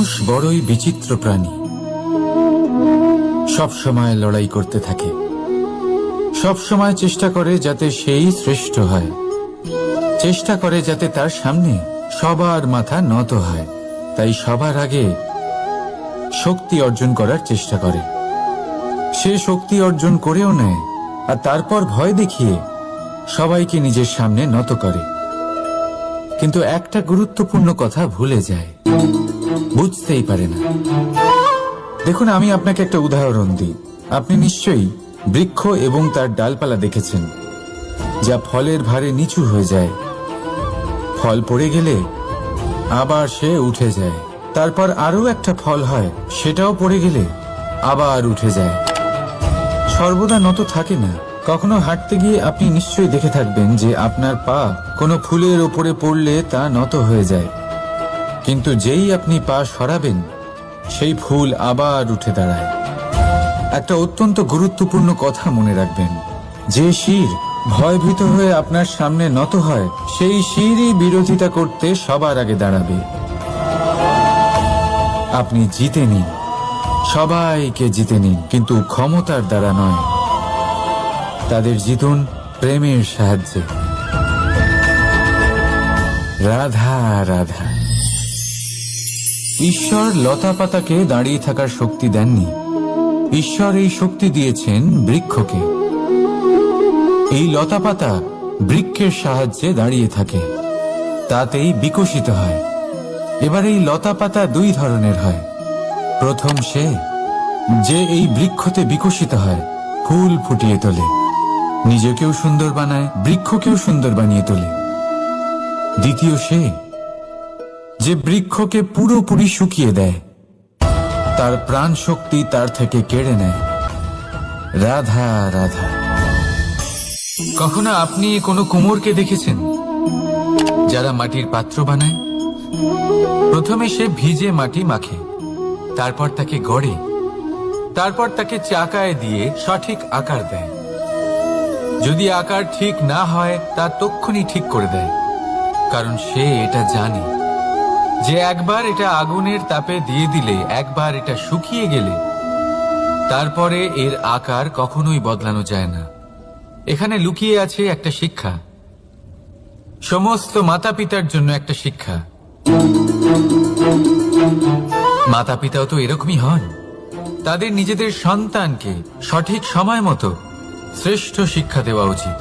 মানুষ বড়ই বিচিত্র প্রাণী। সব সময় লড়াই করতে থাকে, সব সময় চেষ্টা করে যাতে সেই শ্রেষ্ঠ হয়, চেষ্টা করে যাতে তার সামনে সবার মাথা নত হয়। তাই সবার আগে শক্তি অর্জন করার চেষ্টা করে। সে শক্তি অর্জন করেও নেয়, আর তারপর ভয় দেখিয়ে সবাইকে নিজের সামনে নত করে। কিন্তু একটা গুরুত্বপূর্ণ কথা ভুলে যায়, বুঝতেই পারে না। দেখুন, আমি আপনাকে একটা উদাহরণ দিই। আপনি নিশ্চয়ই বৃক্ষ এবং তার ডালপালা দেখেছেন, যা ফলের ভারে নিচু হয়ে যায়। ফল পড়ে গেলে আবার সে উঠে যায়, তারপর আরো একটা ফল হয়, সেটাও পড়ে গেলে আবার উঠে যায়। সর্বদা নত থাকে না। কখনো হাঁটতে গিয়ে আপনি নিশ্চয়ই দেখে থাকবেন যে আপনার পা কোনো ফুলের ওপরে পড়লে তা নত হয়ে যায়, কিন্তু যেই আপনি পা সরাবেন সেই ফুল আবার উঠে দাঁড়ায়। একটা অত্যন্ত গুরুত্বপূর্ণ কথা মনে রাখবেন, যে শির ভয়ভীত হয়ে আপনার সামনে নত হয়, সেই শিরই বিরোধিতা করতে সবার আগে দাঁড়াবে। আপনি জিতে নিন, সবাইকে জিতে নিন, কিন্তু ক্ষমতার দ্বারা নয়। তাদের জিতুন প্রেমের সাহায্যে। রাধা রাধা। ঈশ্বর লতা পাতাকে দাঁড়িয়ে থাকার শক্তি দেননি, ঈশ্বর এই শক্তি দিয়েছেন বৃক্ষকে। এই লতা পাতা বৃক্ষের সাহায্যে দাঁড়িয়ে থাকে, তাতেই বিকশিত হয়। এবার এই লতা পাতা দুই ধরনের হয়। প্রথম সে যে এই বৃক্ষতে বিকশিত হয়, ফুল ফুটিয়ে তোলে, নিজেকেও সুন্দর বানায়, বৃক্ষকেও সুন্দর বানিয়ে তোলে। দ্বিতীয় সে যে বৃক্ষকে পুরোপুরি শুকিয়ে দেয়, তার প্রাণ শক্তি তার থেকে কেড়ে নেয়। রাধা রাধা। কখনো আপনি কোনো কুমোরকে দেখেছেন যারা মাটির পাত্র বানায়? প্রথমে সে ভিজে মাটি মাখে, তারপর তাকে গড়ে, তারপর তাকে চাকায় দিয়ে সঠিক আকার দেয়। যদি আকার ঠিক না হয় তা তক্ষুনি ঠিক করে দেয়, কারণ সে এটা জানে যে একবার এটা আগুনের তাপে দিয়ে দিলে, একবার এটা শুকিয়ে গেলে তারপরে এর আকার কখনোই বদলানো যায় না। এখানে লুকিয়ে আছে একটা শিক্ষা, সমস্ত মাতা পিতার জন্য একটা শিক্ষা। মাতা পিতাও তো এরকমই হন, তাদের নিজেদের সন্তানকে সঠিক সময় মতো শ্রেষ্ঠ শিক্ষা দেওয়া উচিত।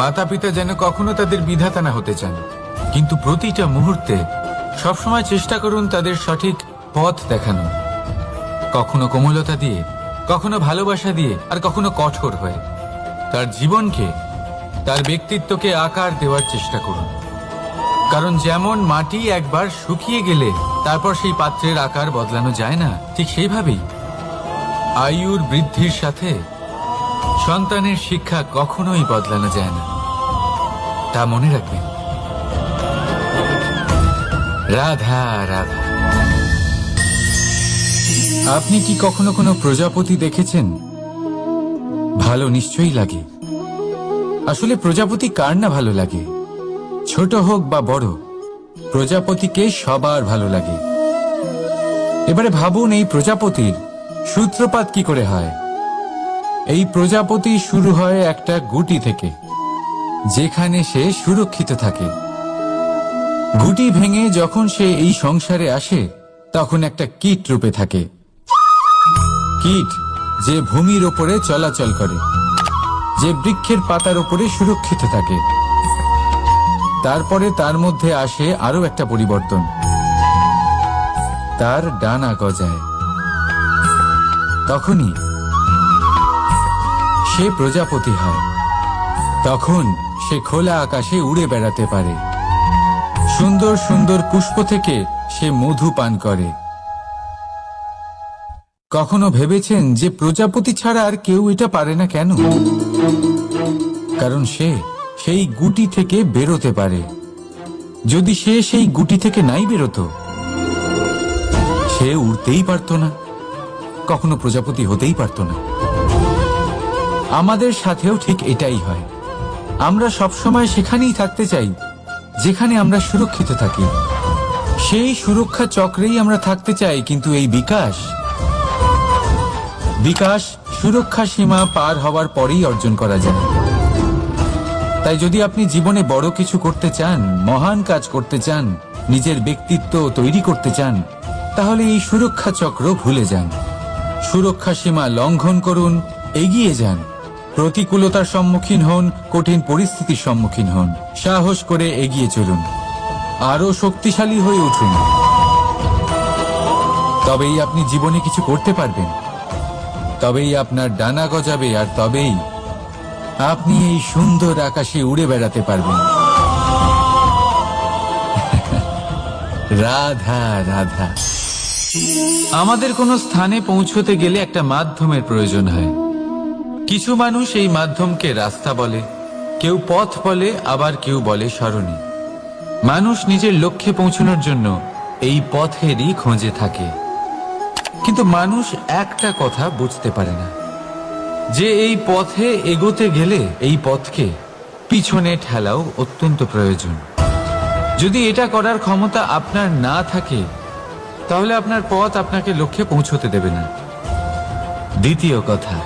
মাতা পিতা যেন কখনো তাদের বিধাতা না হতে চান, কিন্তু প্রতিটা মুহূর্তে সবসময় চেষ্টা করুন তাদের সঠিক পথ দেখানো, কখনো কোমলতা দিয়ে, কখনো ভালোবাসা দিয়ে, আর কখনো কঠোর হয়ে। তার জীবনকে, তার ব্যক্তিত্বকে আকার দেওয়ার চেষ্টা করুন, কারণ যেমন মাটি একবার শুকিয়ে গেলে তারপর সেই পাত্রের আকার বদলানো যায় না, ঠিক সেইভাবেই আয়ুর বৃদ্ধির সাথে সন্তানের শিক্ষা কখনোই বদলানো যায় না। তা মনে রাখবেন। রাধা রাধা। আপনি কি কখনো কোনো প্রজাপতি দেখেছেন? ভালো নিশ্চয়ই লাগে। আসলে প্রজাপতি কার না ভালো লাগে? ছোট হোক বা বড়, প্রজাপতিকে সবার ভালো লাগে। এবারে ভাবুন, এই প্রজাপতির সূত্রপাত কি করে হয়? এই প্রজাপতি শুরু হয় একটা গুটি থেকে, যেখানে সে সুরক্ষিত থাকে। গুটি ভেঙে যখন সে এই সংসারে আসে, তখন একটা কীট রূপে থাকে। কীট যে ভূমির ওপরে চলাচল করে, যে বৃক্ষের পাতার ওপরে সুরক্ষিত থাকে। তারপরে তার মধ্যে আসে আরো একটা পরিবর্তন, তার ডানা গজায়। তখনই সে প্রজাপতি হয়। তখন সে খোলা আকাশে উড়ে বেড়াতে পারে। সুন্দর সুন্দর পুষ্প থেকে সে মধু পান করে। কখনো ভেবেছেন যে প্রজাপতি ছাড়া আর কেউ এটা পারে না কেন? কারণ সে সেই গুটি থেকে বেরোতে পারে। যদি সে সেই গুটি থেকে নাই বেরোতো, সে উড়তেই পারত না, কখনো প্রজাপতি হতেই পারত না। আমাদের সাথেও ঠিক এটাই হয়। আমরা সবসময় সেখানেই থাকতে চাই যেখানে আমরা সুরক্ষিত থাকি, সেই সুরক্ষা চক্রেই আমরা থাকতে চাই, কিন্তু এই বিকাশ সুরক্ষা সীমা পার হওয়ার পরেই অর্জন করা যায়। তাই যদি আপনি জীবনে বড় কিছু করতে চান, মহান কাজ করতে চান, নিজের ব্যক্তিত্ব তৈরি করতে চান, তাহলে এই সুরক্ষা চক্র ভুলে যান। সুরক্ষা সীমা লঙ্ঘন করুন, এগিয়ে যান, প্রতিকূলতার সম্মুখীন হন, কঠিন পরিস্থিতির সম্মুখীন হন, সাহস করে এগিয়ে চলুন, আরো শক্তিশালী হয়ে উঠুন। তবেই আপনি জীবনে কিছু করতে পারবেন, তবেই আপনার ডানা গজাবে, আর তবেই আপনি এই সুন্দর আকাশে উড়ে বেড়াতে পারবেন। রাধা রাধা। আমাদের কোনো স্থানে পৌঁছতে গেলে একটা মাধ্যমের প্রয়োজন হয়। কিছু মানুষ এই মাধ্যমকে রাস্তা বলে, কেউ পথ বলে, আবার কেউ বলে সরণি। মানুষ নিজের লক্ষ্যে পৌঁছানোর জন্য এই পথেরই খোঁজে থাকে, কিন্তু মানুষ একটা কথা বুঝতে পারে না, যে এই পথে এগোতে গেলে এই পথকে পিছনে ঠেলাও অত্যন্ত প্রয়োজন। যদি এটা করার ক্ষমতা আপনার না থাকে, তাহলে আপনার পথ আপনাকে লক্ষ্যে পৌঁছতে দেবে না। দ্বিতীয় কথা,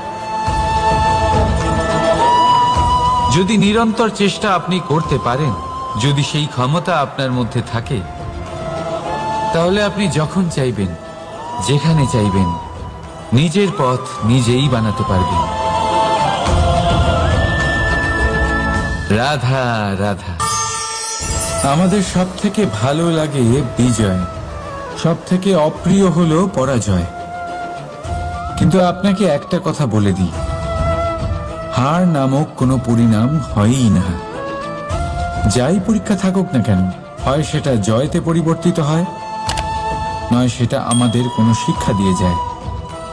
যদি নিরন্তর চেষ্টা আপনি করতে পারেন, যদি সেই ক্ষমতা আপনার মধ্যে থাকে, তাহলে আপনি যখন চাইবেন, যেখানে চাইবেন, নিজের পথ নিজেই বানাতে পারবেন। রাধা রাধা। আমাদের সব থেকে ভালো লাগে বিজয়, সব থেকে অপ্রিয় হলো পরাজয়। কিন্তু আপনাকে একটা কথা বলে দিই, হার নামক কোনো পরিণাম হয়ই না। যাই পরীক্ষা থাকুক না কেন, হয় সেটা জয়তে পরিবর্তিত হয়, নয় সেটা আমাদের কোনো শিক্ষা দিয়ে যায়।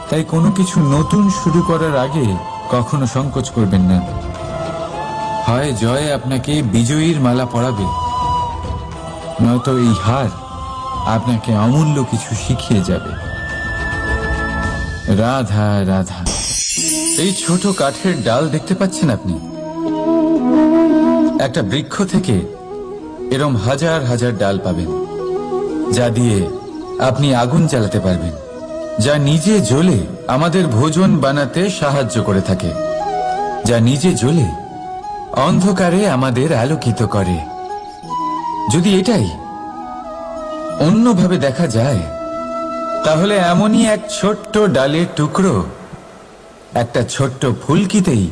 তাই কোনো কিছু নতুন শুরু করার আগে কখনো সংকোচ করবেন না। হয় জয় আপনাকে বিজয়ীর মালা পরাবে, নয়তো এই হার আপনাকে অমূল্য কিছু শিখিয়ে যাবে। রাধা রাধা। এই ছোট কাঠের ডাল দেখতে পাচ্ছেন আপনি? একটা বৃক্ষ থেকে এরম হাজার হাজার ডাল পাবেন, যা দিয়ে আপনি আগুন জ্বালাতে পারবেন, যা নিজে জ্বলে আমাদের ভোজন বানাতে সাহায্য করে থাকে, যা নিজে জ্বলে অন্ধকারে আমাদের আলোকিত করে। যদি এটাই অন্যভাবে দেখা যায়, তাহলে এমনই এক ছোট্ট ডালের টুকরো একটা ছোট্ট ফুলকিতেই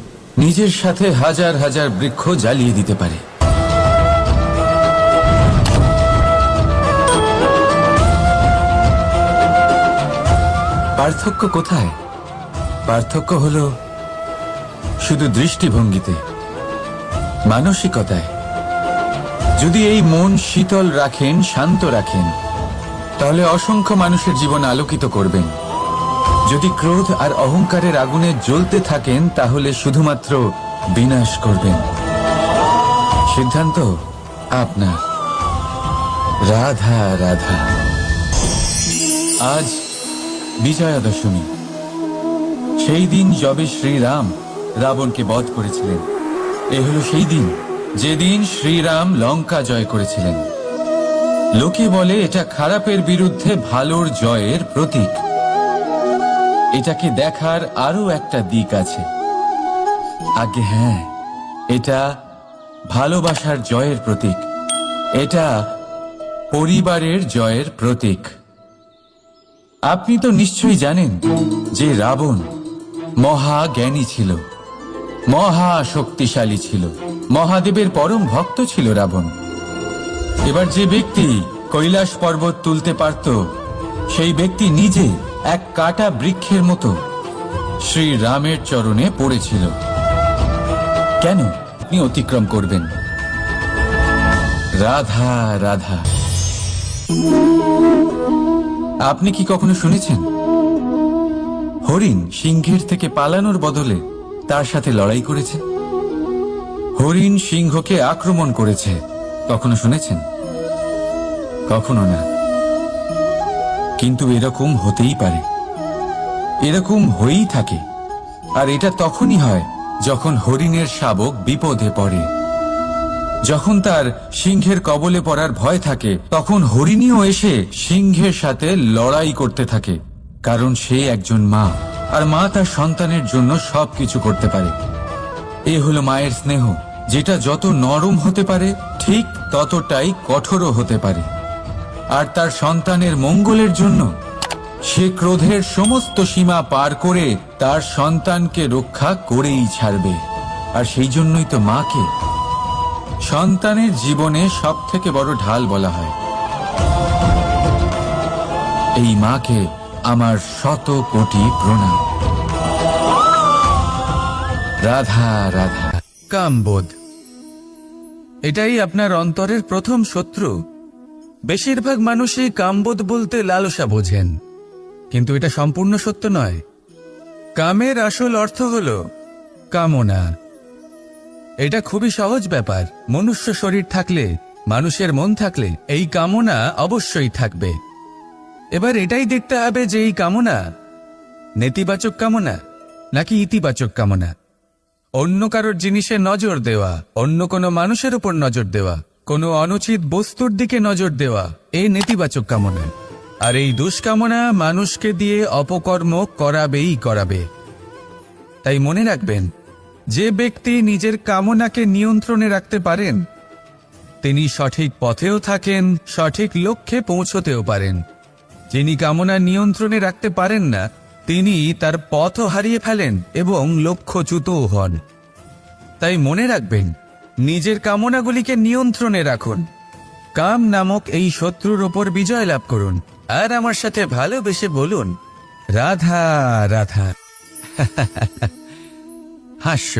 নিজের সাথে হাজার হাজার বৃক্ষ জ্বালিয়ে দিতে পারে। পার্থক্য কোথায়? পার্থক্য হলো শুধু দৃষ্টিভঙ্গিতে, মানসিকতায়। যদি এই মন শীতল রাখেন, শান্ত রাখেন, তাহলে অসংখ্য মানুষের জীবন আলোকিত করবেন। যদি ক্রোধ আর অহংকারের আগুনে জ্বলতে থাকেন, তাহলে শুধুমাত্র বিনাশ করবেন। সিদ্ধান্ত আপনার। রাধা রাধা। আজ বিজয়া দশমী, সেই দিন যবে শ্রীরাম রাবণকে বধ করেছিলেন। এ হলো সেই দিন যেদিন শ্রীরাম লঙ্কা জয় করেছিলেন। লোকে বলে এটা খারাপের বিরুদ্ধে ভালোর জয়ের প্রতীক। এটাকে দেখার আরো একটা দিক আছে। আগে হ্যাঁ, এটা ভালোবাসার জয়ের প্রতীক, এটা পরিবারের জয়ের প্রতীক। আপনি তো নিশ্চয়ই জানেন যে রাবণ মহাজ্ঞানী ছিল, মহা শক্তিশালী ছিল, মহাদেবের পরম ভক্ত ছিল রাবণ। এবার যে ব্যক্তি কৈলাস পর্বত তুলতে পারত, সেই ব্যক্তি নিজে এক কাটা বৃক্ষের মতো শ্রীরামের চরণে পড়েছিল। কেন আপনি অতিক্রম করবেন? রাধা রাধা। আপনি কি কখনো শুনেছেন হরিণ সিংহের থেকে পালানোর বদলে তার সাথে লড়াই করেছে? হরিণ সিংহকে আক্রমণ করেছে, কখনো শুনেছেন? কখনো না। কিন্তু এরকম হতেই পারে, এরকম হয়েই থাকে। আর এটা তখনই হয় যখন হরিণের শাবক বিপদে পড়ে। যখন তার সিংহের কবলে পড়ার ভয় থাকে তখন হরিণীও এসে সিংহের সাথে লড়াই করতে থাকে, কারণ সে একজন মা, আর মা তার সন্তানের জন্য সবকিছু করতে পারে। এ হলো মায়ের স্নেহ, যেটা যত নরম হতে পারে ঠিক ততটাই কঠোরও হতে পারে। আর তার সন্তানের মঙ্গলের জন্য সে ক্রোধের সমস্ত সীমা পার করে তার সন্তানকে রক্ষা করেই ছাড়বে। আর সেই জন্যই তো মাকে সন্তানের জীবনে সবথেকে বড় ঢাল বলা হয়। এই মাকে আমার শত কোটি প্রণাম। রাধা রাধা। কামবোধ, এটাই আপনার অন্তরের প্রথম শত্রু। বেশিরভাগ মানুষই কামবোধ বলতে লালসা বোঝেন, কিন্তু এটা সম্পূর্ণ সত্য নয়। কামের আসল অর্থ হল কামনা। এটা খুবই সহজ ব্যাপার। মনুষ্য শরীর থাকলে, মানুষের মন থাকলে এই কামনা অবশ্যই থাকবে। এবার এটাই দেখতে হবে যে এই কামনা নেতিবাচক কামনা নাকি ইতিবাচক কামনা। অন্য কারোর জিনিসে নজর দেওয়া, অন্য কোনো মানুষের উপর নজর দেওয়া, কোনো অনুচিত বস্তুর দিকে নজর দেওয়া, এই নেতিবাচক কামনা। আর এই দুষ্কামনা মানুষকে দিয়ে অপকর্ম করাবেই করাবে। তাই মনে রাখবেন, যে ব্যক্তি নিজের কামনাকে নিয়ন্ত্রণে রাখতে পারেন তিনি সঠিক পথেও থাকেন, সঠিক লক্ষ্যে পৌঁছতেও পারেন। যিনি কামনা নিয়ন্ত্রণে রাখতে পারেন না তিনি তার পথও হারিয়ে ফেলেন এবং লক্ষ্যচ্যুতও হন। তাই মনে রাখবেন, নিজের কামনাগুলিকে নিয়ন্ত্রণে রাখুন। কাম নামক এই শত্রুর ওপর বিজয় লাভ করুন। আর আমার সাথে ভালোবেসে বলুন, রাধা রাধা। হাস্য,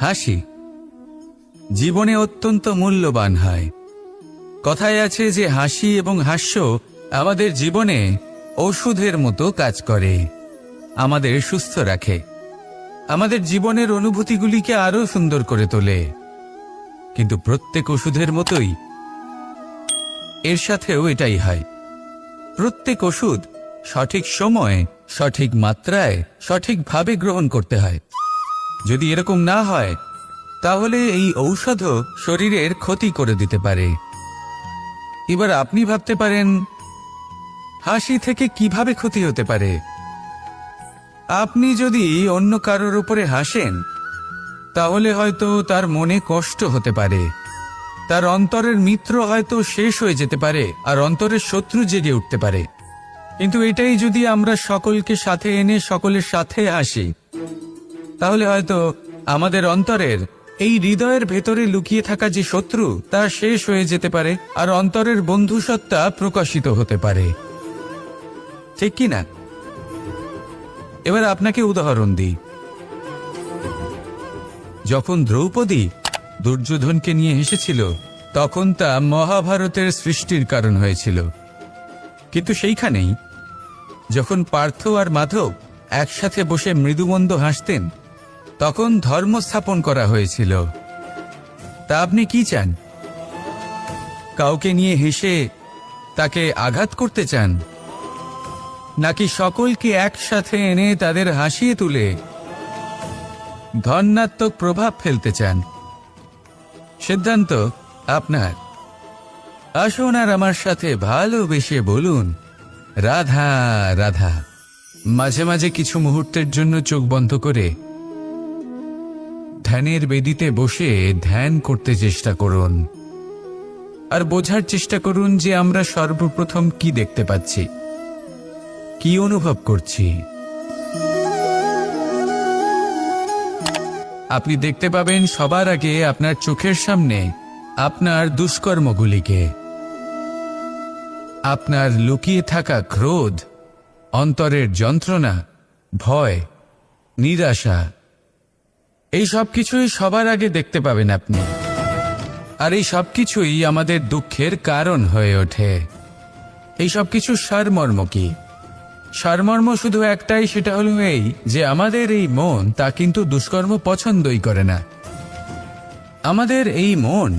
হাসি জীবনে অত্যন্ত মূল্যবান হয়। কথায় আছে যে হাসি এবং হাস্য আমাদের জীবনে ওষুধের মতো কাজ করে, আমাদের সুস্থ রাখে, আমাদের জীবনের অনুভূতিগুলিকে আরো সুন্দর করে তোলে। কিন্তু প্রত্যেক ওষুধের মতোই এর সাথেও এটাই হয়। প্রত্যেক ওষুধ সঠিক সময়ে, সঠিক মাত্রায়, সঠিকভাবে গ্রহণ করতে হয়। যদি এরকম না হয় তাহলে এই ঔষধও শরীরের ক্ষতি করে দিতে পারে। এবার আপনি ভাবতে পারেন, হাসি থেকে কিভাবে ক্ষতি হতে পারে? আপনি যদি অন্য কারোর উপরে হাসেন তাহলে হয়তো তার মনে কষ্ট হতে পারে, তার অন্তরের মিত্র হয়তো শেষ হয়ে যেতে পারে, আর অন্তরের শত্রু জেগে উঠতে পারে। কিন্তু এটাই যদি আমরা সকলকে সাথে এনে সকলের সাথে হাসি, তাহলে হয়তো আমাদের অন্তরের এই হৃদয়ের ভেতরে লুকিয়ে থাকা যে শত্রু তা শেষ হয়ে যেতে পারে, আর অন্তরের বন্ধুসত্তা প্রকাশিত হতে পারে। ঠিক কি না? এবার আপনাকে উদাহরণ দিই। যখন দ্রৌপদী দুর্যোধনকে নিয়ে হেসেছিল তখন তা মহাভারতের সৃষ্টির কারণ হয়েছিল। কিন্তু সেইখানেই যখন পার্থ আর মাধব একসাথে বসে মৃদুমন্দ হাসতেন তখন ধর্ম স্থাপন করা হয়েছিল। তা আপনি কি চান? কাউকে নিয়ে হেসে তাকে আঘাত করতে চান, নাকি সকলকে একসাথে এনে তাদের হাসিয়ে তুলে ধনাত্মক প্রভাব ফেলতে চান? সিদ্ধান্ত আপনার। আসুন আর আমার সাথে ভালোবেসে বলুন, রাধা রাধা। মাঝে মাঝে কিছু মুহূর্তের জন্য চোখ বন্ধ করে ধ্যানের বেদিতে বসে ধ্যান করতে চেষ্টা করুন, আর বোঝার চেষ্টা করুন যে আমরা সর্বপ্রথম কি দেখতে পাচ্ছি, কি অনুভব করছি। আপনি দেখতে পাবেন সবার আগে আপনার চোখের সামনে আপনার দুষ্কর্মগুলিকে, আপনার লুকিয়ে থাকা ক্রোধ, অন্তরের যন্ত্রণা, ভয়, নিরাশা, এই সব কিছুই সবার আগে দেখতে পাবেন আপনি। আর এই সব কিছুই আমাদের দুঃখের কারণ হয়ে ওঠে। এই সব কিছু সারমর্ম কি? সারমর্ম শুধু একটাই, সেটা হলো এই যে আমাদের এই মন তা কিন্তু দুষ্কর্ম পছন্দই করে না। আমাদের এই মন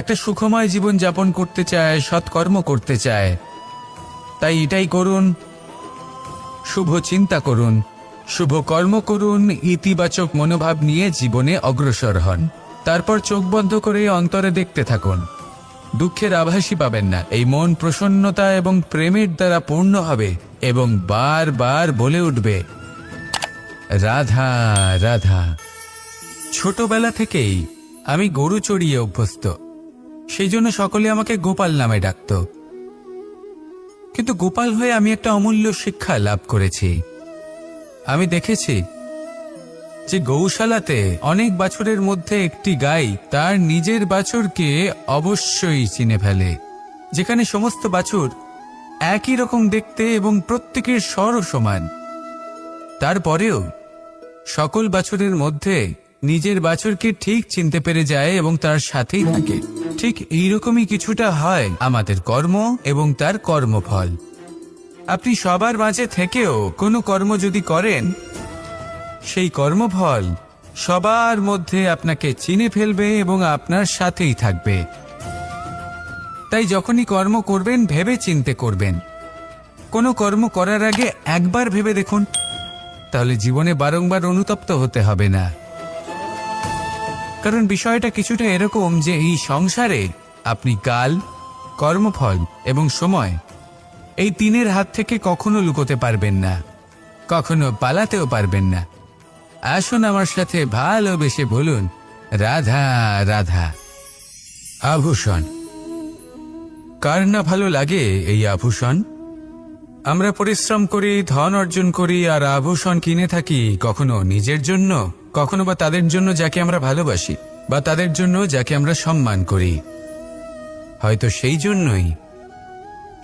একটা সুখময় জীবন যাপন করতে চায়, সৎকর্ম করতে চায়। তাই এটাই করুন, শুভ চিন্তা করুন, শুভ কর্ম করুন, ইতিবাচক মনোভাব নিয়ে জীবনে অগ্রসর হন। তারপর চোখ বন্ধ করে অন্তরে দেখতে থাকুন। দুঃখের আভাসই পাবেন না। এই মন প্রসন্নতা এবং প্রেমের দ্বারা পূর্ণ হবে এবং বারবার বলে উঠবে, রাধা রাধা। ছোটবেলা থেকেই আমি গরু চড়িয়ে অভ্যস্ত, সেই জন্য সকলে আমাকে গোপাল নামে ডাকত। কিন্তু গোপাল হয়ে আমি একটা অমূল্য শিক্ষা লাভ করেছি। আমি দেখেছি যে গৌশালাতে অনেক বাছুরের মধ্যে একটি গাই তার নিজের বাছুরকে অবশ্যই চিনে ফেলে। যেখানে সমস্ত বাছুর একই রকম দেখতে এবং প্রত্যেকের স্বরও সমান, তারপরেও সকল বাছুরের মধ্যে নিজের বাছুরকে ঠিক চিনতে পেরে যায় এবং তার সাথেই থাকে। ঠিক এইরকমই কিছুটা হয় আমাদের কর্ম এবং তার কর্মফল। আপনি সবার মাঝে থেকেও কোনো কর্ম যদি করেন, সেই কর্মফল সবার মধ্যে আপনাকে চিনে ফেলবে এবং আপনার সাথেই থাকবে। তাই যখনই কর্ম করবেন ভেবে চিন্তে করবেন। কোনো কর্ম করার আগে একবার ভেবে দেখুন, তাহলে জীবনে বারংবার অনুতপ্ত হতে হবে না। কারণ বিষয়টা কিছুটা এরকম যে এই সংসারে আপনি কাল, কর্মফল এবং সময়, এই তিনের হাত থেকে কখনো লুকোতে পারবেন না, কখনো পালাতেও পারবেন না। আসুন আমার সাথে ভালোবেসে বলুন, রাধা রাধা। আভূষণ। কার না ভালো লাগে এই আভূষণ? আমরা পরিশ্রম করি, ধন অর্জন করি আর আভূষণ কিনে থাকি, কখনো নিজের জন্য, কখনো বা তাদের জন্য যাকে আমরা ভালোবাসি, বা তাদের জন্য যাকে আমরা সম্মান করি। হয়তো সেই জন্যই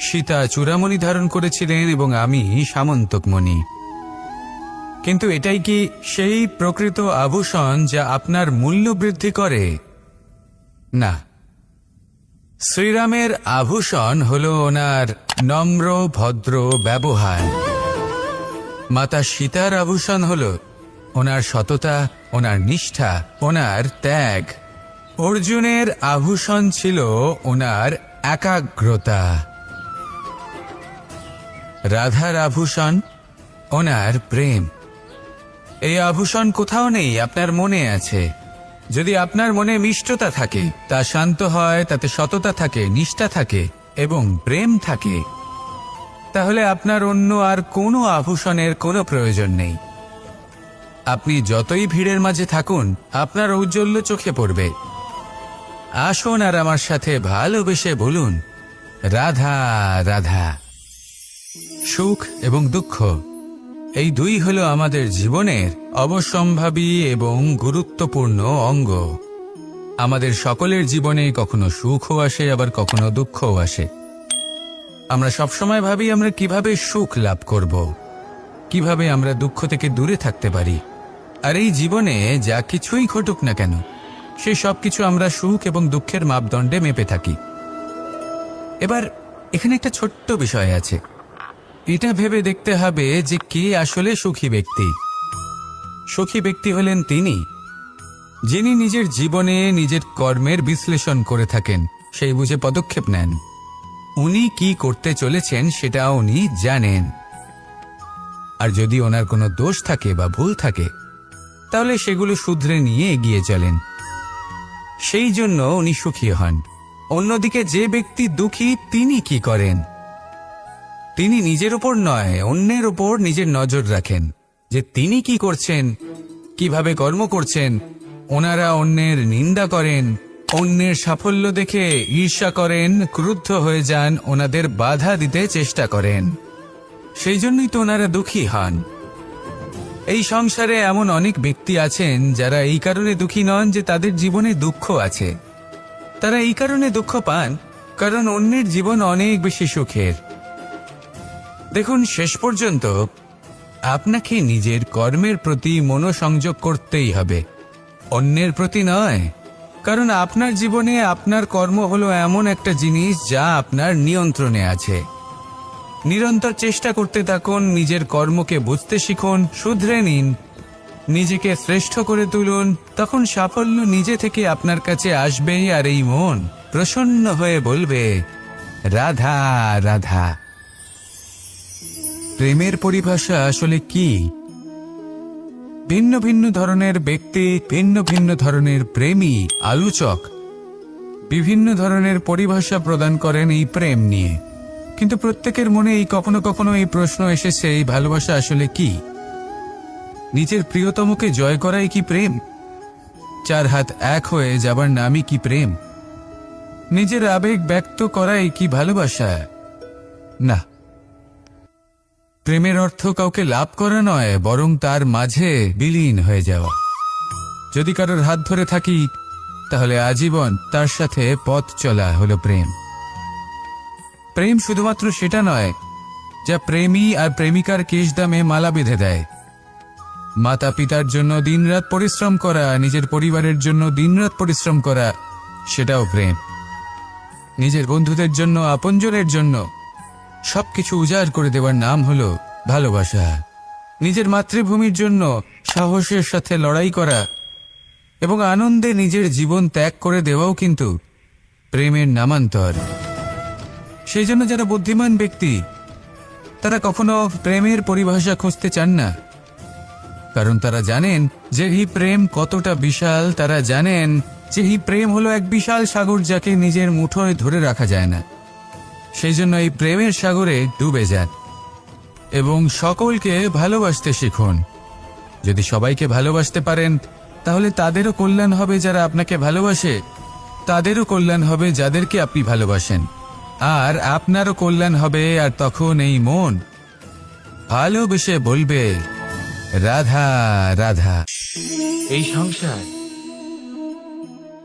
সীতা চূড়ামণি ধারণ করেছিলেন এবং আমি সামন্তকমণি। কিন্তু এটাই কি সেই প্রকৃত আভূষণ যা আপনার মূল্য বৃদ্ধি করে? না। শ্রীরামের আভূষণ হল ওনার নম্র ভদ্র ব্যবহার। মাতা সীতার আভূষণ হল ওনার সততা, ওনার নিষ্ঠা, ওনার ত্যাগ। অর্জুনের আভূষণ ছিল ওনার একাগ্রতা। রাধার আভূষণ ওনার প্রেম। এই আভূষণ কোথাও নেই, আপনার মনে আছে। যদি আপনার মনে মিষ্টতা থাকে, তা শান্ত হয়, তাতে সততা থাকে, নিষ্ঠা থাকে এবং প্রেম থাকে, তাহলে আপনার অন্য আর কোনো আভূষণের কোনো প্রয়োজন নেই। আপনি যতই ভিড়ের মাঝে থাকুন, আপনার ঔজ্জ্বল্য চোখে পড়বে। আসুন আর আমার সাথে ভালোবেসে বলুন, রাধা রাধা। সুখ এবং দুঃখ, এই দুই হলো আমাদের জীবনের অবশ্যম্ভাবী এবং গুরুত্বপূর্ণ অঙ্গ। আমাদের সকলের জীবনে কখনো সুখও আসে, আবার কখনো দুঃখও আসে। আমরা সবসময় ভাবি আমরা কিভাবে সুখ লাভ করব, কিভাবে আমরা দুঃখ থেকে দূরে থাকতে পারি। আর এই জীবনে যা কিছুই ঘটুক না কেন, সে সব কিছু আমরা সুখ এবং দুঃখের মাপদণ্ডে মেপে থাকি। এবার এখানে একটা ছোট্ট বিষয় আছে। এটা ভেবে দেখতে হবে যে কে আসলে সুখী ব্যক্তি। সুখী ব্যক্তি হলেন তিনি যিনি নিজের জীবনে নিজের কর্মের বিশ্লেষণ করে থাকেন, সেই বুঝে পদক্ষেপ নেন। উনি কি করতে চলেছেন সেটা উনি জানেন। আর যদি ওনার কোনো দোষ থাকে বা ভুল থাকে, তাহলে সেগুলো শুধরে নিয়ে এগিয়ে চলেন। সেই জন্য উনি সুখী হন। অন্যদিকে যে ব্যক্তি দুঃখী, তিনি কি করেন? তিনি নিজের উপর নয়, অন্যের উপর নিজের নজর রাখেন যে তিনি কি করছেন, কিভাবে কর্ম করছেন। ওনারা অন্যের নিন্দা করেন, অন্যের সাফল্য দেখে ঈর্ষা করেন, ক্রুদ্ধ হয়ে যান, ওনাদের বাধা দিতে চেষ্টা করেন। সেই জন্যই তো ওনারা দুঃখী হন। এই সংসারে এমন অনেক ব্যক্তি আছেন যারা এই কারণে দুঃখী নন যে তাদের জীবনে দুঃখ আছে। তারা এই কারণে দুঃখ পান কারণ অন্যের জীবন অনেক বেশি সুখের। দেখুন, শেষ পর্যন্ত আপনাকে নিজের কর্মের প্রতি মনোসংযোগ করতেই হবে, অন্যের প্রতি নয়। কারণ আপনার জীবনে আপনার কর্ম হলো এমন একটা জিনিস যা আপনার নিয়ন্ত্রণে আছে। নিরন্তর চেষ্টা করতে থাকুন, নিজের কর্মকে বুঝতে শিখুন, শুধরে নিন, নিজেকে শ্রেষ্ঠ করে তুলুন। তখন সাফল্য নিজে থেকে আপনার কাছে আসবেই, আর এই মন প্রসন্ন হয়ে বলবে, রাধা রাধা। প্রেমের পরিভাষা আসলে কি? ভিন্ন ভিন্ন ধরনের ব্যক্তি, ভিন্ন ভিন্ন ধরনের প্রেমী, আলোচক বিভিন্ন ধরনের পরিভাষা প্রদান করেন এই প্রেম নিয়ে। কিন্তু প্রত্যেকের মনে কখনো কখনো এই প্রশ্ন এসেছে, এই ভালোবাসা আসলে কি? নিজের প্রিয়তমকে জয় করাই কি প্রেম? চার হাত এক হয়ে যাবার নামই কি প্রেম? নিজের আবেগ ব্যক্ত করাই কি ভালোবাসা? না, প্রেমের অর্থ কাউকে লাভ করা নয়, বরং তার মাঝে বিলীন হয়ে যাওয়া। যদি কারোর হাত ধরে থাকি, তাহলে আজীবন তার সাথে পথ চলা হলো প্রেম। প্রেম শুধুমাত্র সেটা নয় যা প্রেমী আর প্রেমিকার কেশদামে মালা বেঁধে দেয়। মাতা পিতার জন্য দিনরাত পরিশ্রম করা, নিজের পরিবারের জন্য দিনরাত পরিশ্রম করা, সেটাও প্রেম। নিজের বন্ধুদের জন্য, আপনজনের জন্য সবকিছু উজাড় করে দেওয়ার নাম হলো ভালোবাসা। নিজের মাতৃভূমির জন্য সাহসের সাথে লড়াই করা এবং আনন্দে নিজের জীবন ত্যাগ করে দেওয়াও কিন্তু প্রেমের নামান্তর। সেই জন্য যারা বুদ্ধিমান ব্যক্তি, তারা কখনো প্রেমের পরিভাষা খুঁজতে চান না, কারণ তারা জানেন যে এই প্রেম কতটা বিশাল। তারা জানেন যে এই প্রেম হলো এক বিশাল সাগর, যাকে নিজের মুঠোয় ধরে রাখা যায় না। সেই জন্য এই প্রেমের সাগরে ডুবে যান এবং সকলকে ভালোবাসতে শিখুন। যদি সবাইকে ভালোবাসতে পারেন, তাহলে তাদেরও কল্যাণ হবে যারা আপনাকে ভালোবাসে, তাদেরও কল্যাণ হবে যাদেরকে আপনি ভালোবাসেন, আর আপনারও কল্যাণ হবে। আর তখন এই মন ভালোবেসে বলবে, রাধা রাধা।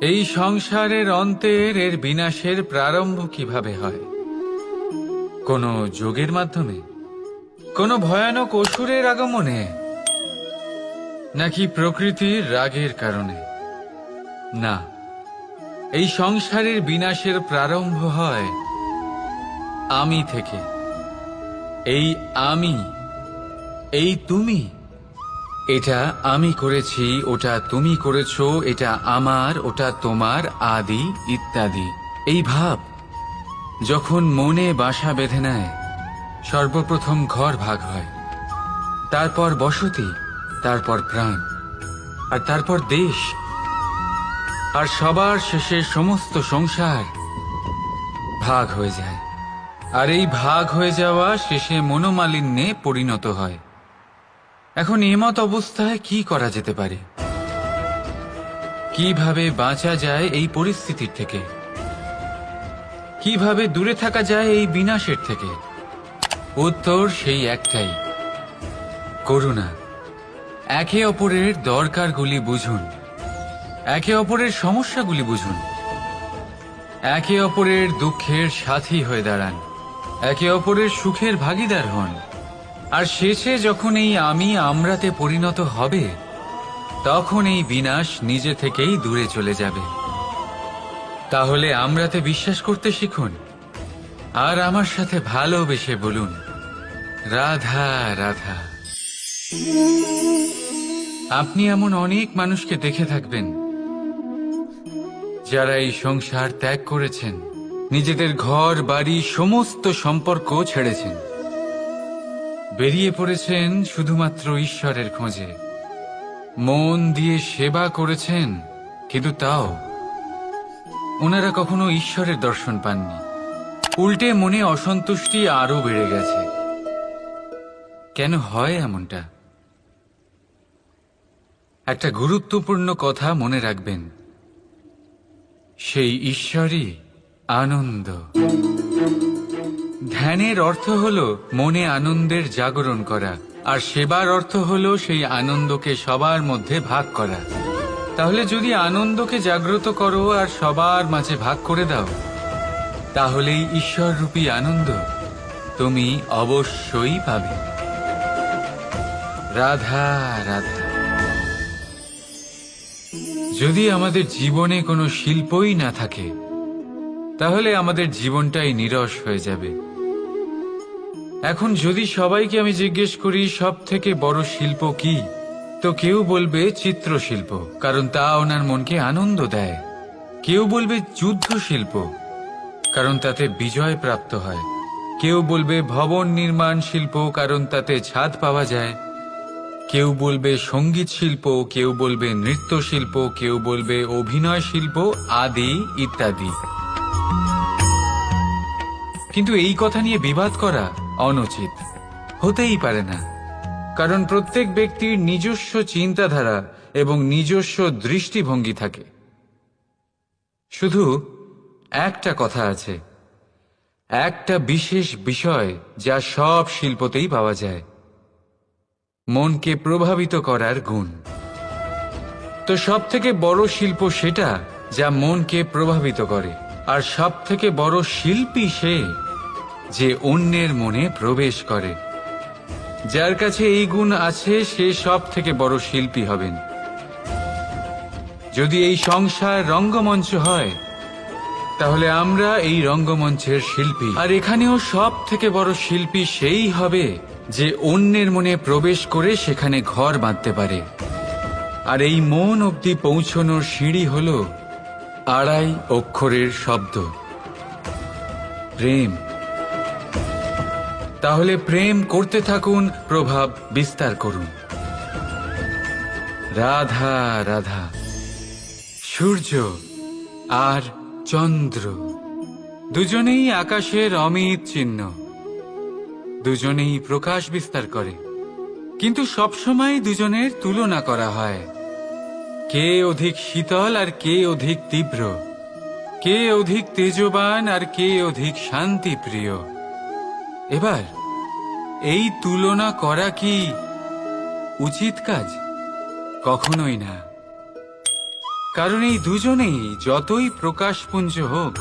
এই সংসারের অন্তের, এর বিনাশের প্রারম্ভ কিভাবে হয়? কোন যোগের মাধ্যমে? কোন ভয়ানক অসুরের আগমনে? নাকি প্রকৃতির রাগের কারণে? না, এই সংসারের বিনাশের প্রারম্ভ হয় আমি থেকে। এই আমি, এই তুমি, এটা আমি করেছি, ওটা তুমি করেছো, এটা আমার, ওটা তোমার, আদি ইত্যাদি। এই ভাব যখন মনে বাসা বেঁধে নেয়, সর্বপ্রথম ঘর ভাগ হয়, তারপর বসতি, তারপর প্রাণ, আর তারপর দেশ, আর সবার শেষে সমস্ত সংসার ভাগ হয়ে যায়। আর এই ভাগ হয়ে যাওয়া শেষে মনোমালিন্যে পরিণত হয়। এখন এমত অবস্থায় কি করা যেতে পারে? কিভাবে বাঁচা যায় এই পরিস্থিতির থেকে? কিভাবে দূরে থাকা যায় এই বিনাশের থেকে? উত্তর সেই একটাই, করুণা। একে অপরের দরকারগুলি বুঝুন, একে অপরের সমস্যাগুলি বুঝুন, একে অপরের দুঃখের সাথী হয়ে দাঁড়ান, একে অপরের সুখের ভাগীদার হন। আর শেষে যখন এই আমি আমরাতে পরিণত হবে, তখন এই বিনাশ নিজে থেকেই দূরে চলে যাবে। তাহলে আমরাতে বিশ্বাস করতে শিখুন, আর আমার সাথে ভালোবেসে বলুন, রাধা রাধা। আপনি এমন অনেক মানুষকে দেখে থাকবেন যারা এই সংসার ত্যাগ করেছেন, নিজেদের ঘর বাড়ি সমস্ত সম্পর্ক ছেড়েছেন, বেরিয়ে পড়েছেন শুধুমাত্র ঈশ্বরের খোঁজে। মন দিয়ে সেবা করেছেন, কিন্তু তাও ওনারা কখনো ঈশ্বরের দর্শন পাননি। উল্টে মনে অসন্তুষ্টি আরো বেড়ে গেছে। কেন হয় এমনটা? একটা গুরুত্বপূর্ণ কথা মনে রাখবেন, সেই ঈশ্বরই আনন্দ। ধ্যানের অর্থ হলো মনে আনন্দের জাগরণ করা, আর সেবার অর্থ হলো সেই আনন্দকে সবার মধ্যে ভাগ করা। তাহলে যদি আনন্দকে জাগ্রত করো আর সবার মাঝে ভাগ করে দাও, তাহলেই ঈশ্বররূপী আনন্দ তুমি অবশ্যই পাবে। রাধা রাধা। যদি আমাদের জীবনে কোনো শিল্পই না থাকে, তাহলে আমাদের জীবনটাই নিরস হয়ে যাবে। এখন যদি সবাইকে আমি জিজ্ঞেস করি সব থেকে বড় শিল্প কি, তো কেউ বলবে চিত্রশিল্প, কারণ তা ওনার মনকে আনন্দ দেয়। কেউ বলবে যুদ্ধ শিল্প, কারণ তাতে বিজয় প্রাপ্ত হয়। কেউ বলবে ভবন নির্মাণ শিল্প, কারণ তাতে ছাদ পাওয়া যায়। কেউ বলবে সঙ্গীত শিল্প, কেউ বলবে নৃত্য শিল্প, কেউ বলবে অভিনয় শিল্প আদি ইত্যাদি। কিন্তু এই কথা নিয়ে বিবাদ করা অনুচিত, হতেই পারে না। কারণ প্রত্যেক ব্যক্তির নিজস্ব চিন্তাধারা এবং নিজস্ব দৃষ্টিভঙ্গি থাকে। শুধু একটা কথা আছে, একটা বিশেষ বিষয় যা সব শিল্পতেই পাওয়া যায়, মনকে প্রভাবিত করার গুণ। তো সব থেকে বড় শিল্প সেটা যা মনকে প্রভাবিত করে, আর সব থেকে বড় শিল্পী সে যে অন্যের মনে প্রবেশ করে। যার কাছে এই গুণ আছে সে সব থেকে বড় শিল্পী হবেন। যদি এই সংসার রঙ্গমঞ্চ হয়, তাহলে আমরা এই রঙ্গমঞ্চের শিল্পী। আর এখানেও সব থেকে বড় শিল্পী সেই হবে যে অন্যের মনে প্রবেশ করে সেখানে ঘর বাঁধতে পারে। আর এই মন অবধি পৌঁছনোর সিঁড়ি হল 2.5 অক্ষরের শব্দ, প্রেম। তাহলে প্রেম করতে থাকুন, প্রভাব বিস্তার করুন। রাধা রাধা। সূর্য আর চন্দ্র দুজনেই আকাশের অমিত চিহ্ন, দুজনেই প্রকাশ বিস্তার করে, কিন্তু সবসময় দুজনের তুলনা করা হয়। কে অধিক শীতল আর কে অধিক তীব্র, কে অধিক তেজবান আর কে অধিক শান্তিপ্রিয়। এবার এই তুলনা করা কি উচিত কাজ? কখনোই না। কারণ এই দুজনেই যতই প্রকাশপুঞ্জ হোক,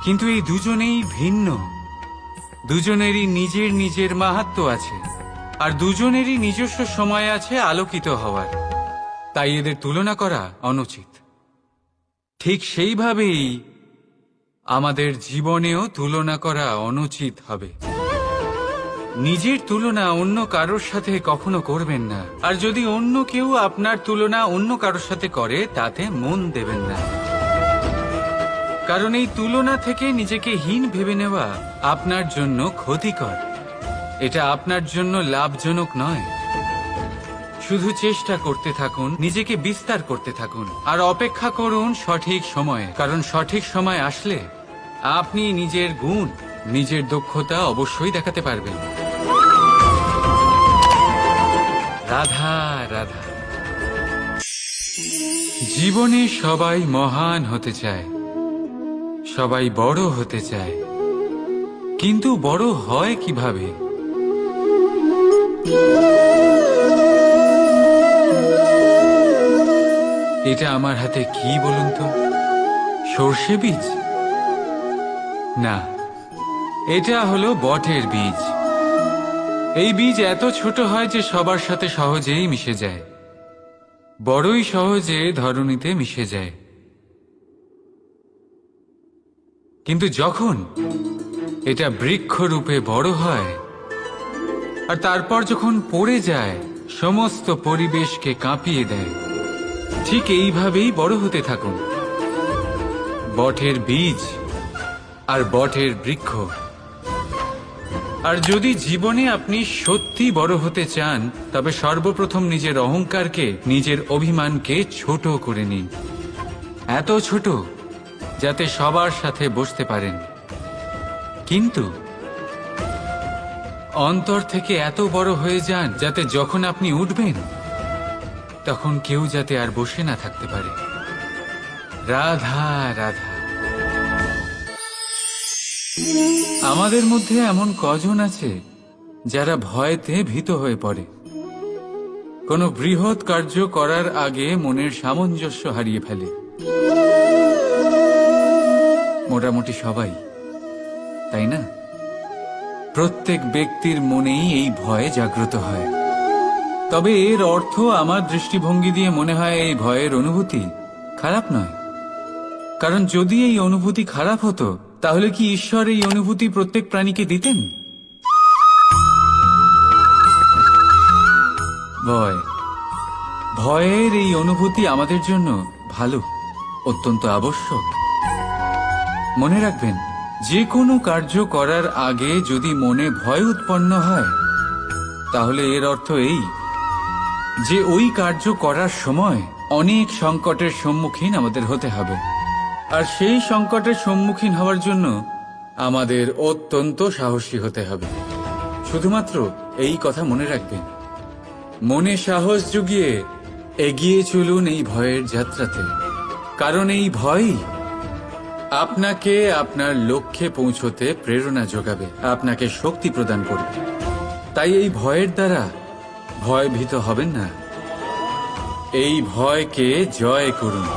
কিন্তু এই দুজনেই ভিন্ন। দুজনেরই নিজের নিজের মাহাত্ম্য আছে, আর দুজনেরই নিজস্ব সময় আছে আলোকিত হওয়ার। তাই এদের তুলনা করা অনুচিত। ঠিক সেইভাবেই আমাদের জীবনেও তুলনা করা অনুচিত হবে। নিজের তুলনা অন্য কারোর সাথে কখনো করবেন না। আর যদি অন্য কেউ আপনার তুলনা অন্য কারোর সাথে করে, তাতে মন দেবেন না। কারণ এই তুলনা থেকে নিজেকে হীন ভেবে নেওয়া আপনার জন্য ক্ষতিকর। এটা আপনার জন্য লাভজনক নয়। শুধু চেষ্টা করতে থাকুন, নিজেকে বিস্তার করতে থাকুন, আর অপেক্ষা করুন সঠিক সময়ে। কারণ সঠিক সময় আসলে আপনি নিজের গুণ, নিজের দক্ষতা অবশ্যই দেখাতে পারবেন। রাধা রাধা। জীবনে সবাই মহান হতে চায়, সবাই বড় হতে চায়, কিন্তু বড় হয় কিভাবে? এটা আমার হাতে কি বলুন তো? সর্ষে বীজ? না, এটা হলো বটের বীজ। এই বীজ এত ছোট হয় যে সবার সাথে সহজেই মিশে যায়, বড়ই সহজে ধরণীতে মিশে যায়। কিন্তু যখন এটা বৃক্ষ রূপে বড় হয়, আর তারপর যখন পড়ে যায়, সমস্ত পরিবেশকে কাঁপিয়ে দেয়। ঠিক এইভাবেই বড় হতে থাকুন, বটের বীজ আর বটের বৃক্ষ। আর যদি জীবনে আপনি সত্যি বড় হতে চান, তবে সর্বপ্রথম নিজের অহংকারকে, নিজের অভিমানকে ছোট করে নিন। এত ছোট যাতে সবার সাথে বসতে পারেন, কিন্তু অন্তর থেকে এত বড় হয়ে যান যাতে যখন আপনি উঠবেন, তখন কেউ যাতে আর বসে না থাকতে পারে। রাধা রাধা। আমাদের মধ্যে এমন কজন আছে যারা ভয়তে ভীত হয়ে পড়ে, কোনো বৃহৎ কার্য করার আগে মনের সামঞ্জস্য হারিয়ে ফেলে? মোটামুটি সবাই, তাই না? প্রত্যেক ব্যক্তির মনেই এই ভয় জাগ্রত হয়। তবে এর অর্থ আমার দৃষ্টিভঙ্গি দিয়ে মনে হয় এই ভয়ের অনুভূতি খারাপ নয়। কারণ যদি এই অনুভূতি খারাপ হতো, তাহলে কি ঈশ্বর এই অনুভূতি প্রত্যেক প্রাণীকে দিতেন? ভয়ের এই অনুভূতি আমাদের জন্য ভালো, অত্যন্ত আবশ্যক। মনে রাখবেন, যে কোনো কার্য করার আগে যদি মনে ভয় উৎপন্ন হয়, তাহলে এর অর্থ এই যে ওই কার্য করার সময় অনেক সংকটের সম্মুখীন আমাদের হতে হবে, আর সেই সংকটের সম্মুখীন হওয়ার জন্য আমাদের অত্যন্ত সাহসী হতে হবে। শুধুমাত্র এই কথা মনে রাখবেন, মনে সাহস জুগিয়ে এগিয়ে চলুন এই ভয়ের যাত্রাতে, কারণ এই ভয়ই আপনাকে আপনার লক্ষ্যে পৌঁছতে প্রেরণা যোগাবে, আপনাকে শক্তি প্রদান করবে। তাই এই ভয়ের দ্বারা ভয়ভীত হবেন না, এই ভয়কে জয় করুন।